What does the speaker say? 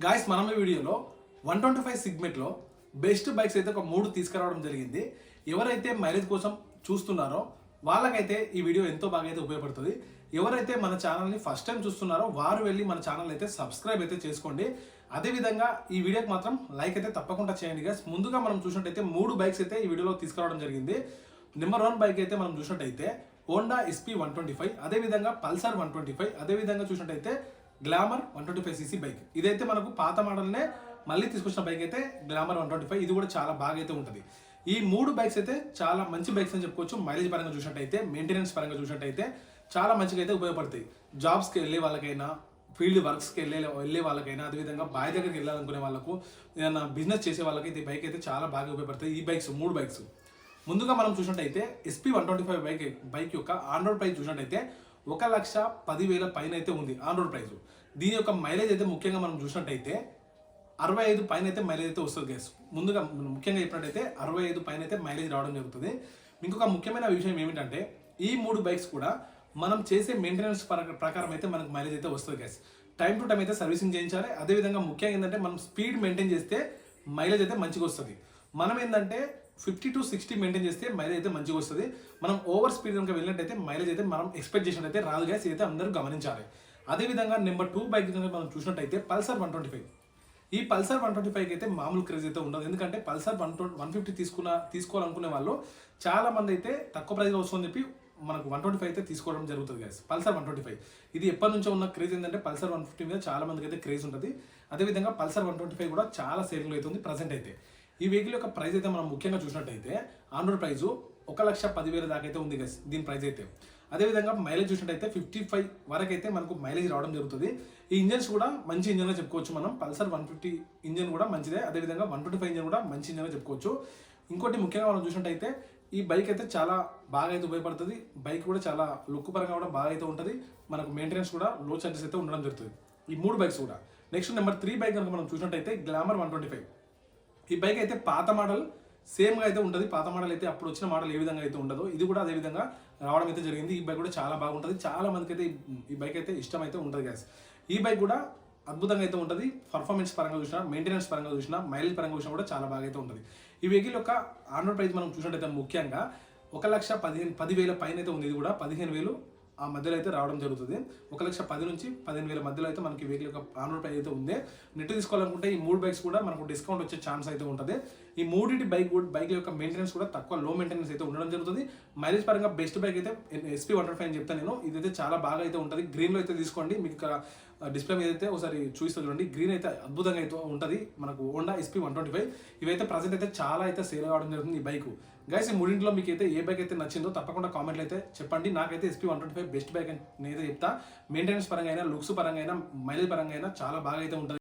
Guys మనం ఈ వీడియోలో 125 సెగ్మెంట్లో బెస్ట్ బైక్స్ అయితే ఒక 3 తీసుకురావడం జరిగింది. ఎవరైతే మైలేజ్ కోసం చూస్తున్నారో వాళ్ళకైతే ఈ వీడియో ఎంతో బాగా అయితే ఉపయోగపడుతుంది. ఎవరైతే మన ఛానల్ని ఫస్ట్ టైం చూస్తున్నారో వారు వెళ్ళి మన ఛానల్ అయితే సబ్స్క్రైబ్ అయితే చేసుకోండి. అదేవిధంగా ఈ వీడియోకి మాత్రం లైక్ అయితే తప్పకుండా చేయండి గాయస్. ముందుగా మనం చూసినట్టయితే 3 బైక్స్ అయితే ఈ వీడియోలో తీసుకురావడం జరిగింది. నెంబర్ 1 బైక్ అయితే మనం చూసినట్టయితే హోండా SP 125, అదేవిధంగా పల్సర్ 125, అదేవిధంగా చూసినట్టయితే గ్లామర్ 125cc బైక్. ఇదైతే మనకు పాత మోడల్నే మళ్ళీ తీసుకొచ్చిన బైక్ అయితే గ్లామర్ 125. ఇది కూడా చాలా బాగా అయితే ఉంటుంది. ఈ 3 బైక్స్ అయితే చాలా మంచి బైక్స్ అని చెప్పుకోవచ్చు. మైలేజ్ పరంగా చూసినట్టయితే, మెయింటెనెన్స్ పరంగా చూసినట్టయితే చాలా మంచిగా అయితే ఉపయోగపడతాయి. జాబ్స్కి వెళ్ళే వాళ్ళకైనా, ఫీల్డ్ వర్క్స్కి వెళ్ళే వాళ్ళకైనా, అదేవిధంగా బాయ్ దగ్గరికి వెళ్ళాలనుకునే వాళ్ళకు, ఏదైనా బిజినెస్ చేసే వాళ్ళకి అయితే బైక్ అయితే చాలా బాగా ఉపయోగపడతాయి. ఈ బైక్స్ 3 బైక్స్ ముందుగా మనం చూసినట్టయితే SP 125 బైక్ యొక్క ఆన్ రోడ్ ప్రైస్ చూసినట్టయితే 1,10,000 పైన అయితే ఉంది ఆన్ రోడ్ ప్రైస్. దీని యొక్క మైలేజ్ అయితే ముఖ్యంగా మనం చూసినట్టయితే 65 పైన అయితే మైలేజ్ అయితే వస్తుంది గ్యాస్. ముందుగా ముఖ్యంగా చెప్పినట్టయితే 65 పైన అయితే మైలేజ్ రావడం జరుగుతుంది. ఇంకొక ముఖ్యమైన విషయం ఏమిటంటే ఈ 3 బైక్స్ కూడా మనం చేసే మెయింటెనెన్స్ ప్రకారం అయితే మనకు మైలేజ్ అయితే వస్తుంది గ్యాస్. టైం టు టైం అయితే సర్వీసింగ్ చేయించాలి. అదేవిధంగా ముఖ్యంగా ఏంటంటే మనం స్పీడ్ మెయింటైన్ చేస్తే మైలేజ్ అయితే మంచిగా వస్తుంది. మనం ఏంటంటే 50 to 60 మెయింటైన్ చేస్తే మైలేజ్ అయితే మంచిగా వస్తుంది. మనం ఓవర్ స్పీడ్ కనుక వెళ్ళినట్టయితే మైలేజ్ అయితే మనం ఎక్స్పెక్ట్ చేసినట్టయితే రాదు గ్యాస్. ఇదైతే అందరూ గమనించాలి. అదేవిధంగా నెంబర్ 2 బైక్ కనుక మనం చూసినట్టయితే పల్సర్ 125. ఈ పల్సర్ 125 అయితే మామూలు క్రేజ్ అయితే ఉండదు. ఎందుకంటే పల్సర్ 150 తీసుకోవాలనుకునే వాళ్ళు చాలా మంది అయితే తక్కువ ప్రైస్లో వస్తుందని చెప్పి మనకు 125 అయితే తీసుకోవడం జరుగుతుంది గ్యాస్. పల్సర్ 125 ఇది ఎప్పటి నుంచో ఉన్న క్రేజ్ ఏంటంటే పల్సర్ 150 మీద చాలా మందికి అయితే క్రేజ్ ఉంటుంది. అదేవిధంగా పల్సర్ 125 కూడా చాలా సేలింగ్లో అవుతుంది ప్రజెంట్ అయితే. ఈ వెహికల్ యొక్క ప్రైస్ అయితే మనం ముఖ్యంగా చూసినట్టయితే ఆన్ రోడ్ ప్రైస్ 1,10,000 దాకా అయితే ఉంది గైస్ దీని ప్రైస్ అయితే. అదేవిధంగా మైలేజ్ చూసినట్టయితే 55 వరకు అయితే మనకు మైలేజ్ రావడం జరుగుతుంది. ఈ ఇంజన్స్ కూడా మంచి ఇంజన్గా చెప్పుకోవచ్చు మనం. పల్సర్ 150 ఇంజన్ కూడా మంచిదే. అదేవిధంగా 125 ఇంజన్ కూడా మంచి ఇంజన్గా చెప్పుకోవచ్చు. ఇంకోటి ముఖ్యంగా మనం చూసినట్టయితే ఈ బైక్ అయితే చాలా బాగా అయితే ఉపయోగపడుతుంది. బైక్ కూడా చాలా లుక్ పరంగా కూడా బాగా అయితే ఉంటుంది. మనకు మెయింటెనెన్స్ కూడా లో చార్జెస్ అయితే ఉండడం జరుగుతుంది ఈ 3 బైక్స్ కూడా. నెక్స్ట్ నెంబర్ 3 బైక్ కనుక మనం చూసినట్టయితే గ్లామర్ 125. ఈ బైక్ అయితే పాత మోడల్ సేమ్గా అయితే ఉంటుంది. పాత మోడల్ అయితే అప్పుడు వచ్చిన మోడల్ ఏ విధంగా అయితే ఉండదో ఇది కూడా అదే విధంగా రావడం అయితే జరిగింది. ఈ బైక్ కూడా చాలా బాగుంటుంది. చాలా మందికి అయితే ఈ బైక్ అయితే ఇష్టం అయితే ఉంటుంది గ్యాస్. ఈ బైక్ కూడా అద్భుతంగా అయితే ఉంటుంది. పర్ఫార్మెన్స్ పరంగా చూసినా, మెయింటెనెన్స్ పరంగా చూసినా, మైలేజ్ పరంగా చూసినా కూడా చాలా బాగా అయితే ఉంటుంది. ఈ వెహికల్ యొక్క ఆన్ రోడ్ ప్రైస్ మనం చూసినట్టయితే ముఖ్యంగా 1,10,000 పైన అయితే ఉంది. ఇది కూడా 15,000 ఆ మధ్యలో అయితే రావడం జరుగుతుంది. 1,10,000 నుంచి 15,000 మధ్యలో అయితే మనకి వెహికల్ యొక్క ఆన్ రోడ్ ప్రైస్ అయితే ఉంది. నెట్ తీసుకోవాలనుకుంటే ఈ 3 బైక్స్ కూడా మనకు డిస్కౌంట్ వచ్చే ఛాన్స్ అయితే ఉంటుంది. ఈ 3 బైక్ యొక్క మెయింటెనెన్స్ కూడా తక్కువ లో మెయింటెనెన్స్ అయితే ఉండడం జరుగుతుంది. మైలేజ్ పరంగా బెస్ట్ బైక్ అయితే SP 125 అని చెప్తాను నేను. ఇదైతే చాలా బాగా అయితే ఉంటుంది. గ్రీన్లో అయితే తీసుకోండి. మీకు ఇక్కడ డిస్ప్లే మీద అయితే ఒకసారి చూపిస్తూ చూడండి. గ్రీన్ అయితే అద్భుతంగా అయితే ఉంటుంది మనకు హోండా SP 125. ఇవైతే ప్రజెంట్ అయితే చాలా అయితే సేల్ కావడం జరుగుతుంది ఈ బైక్ గైస్. ఈ 3లో మీకు అయితే ఏ బైక్ అయితే నచ్చిందో తప్పకుండా కామెంట్లు అయితే చెప్పండి. నాకైతే SP 125 బెస్ట్ బైక్ అని నేనైతే చెప్తా. మెయింటెనెన్స్ పరంగా అయినా, లుక్స్ పరంగా అయినా, మైలేజ్ పరంగా అయినా చాలా బాగా అయితే ఉంటుంది.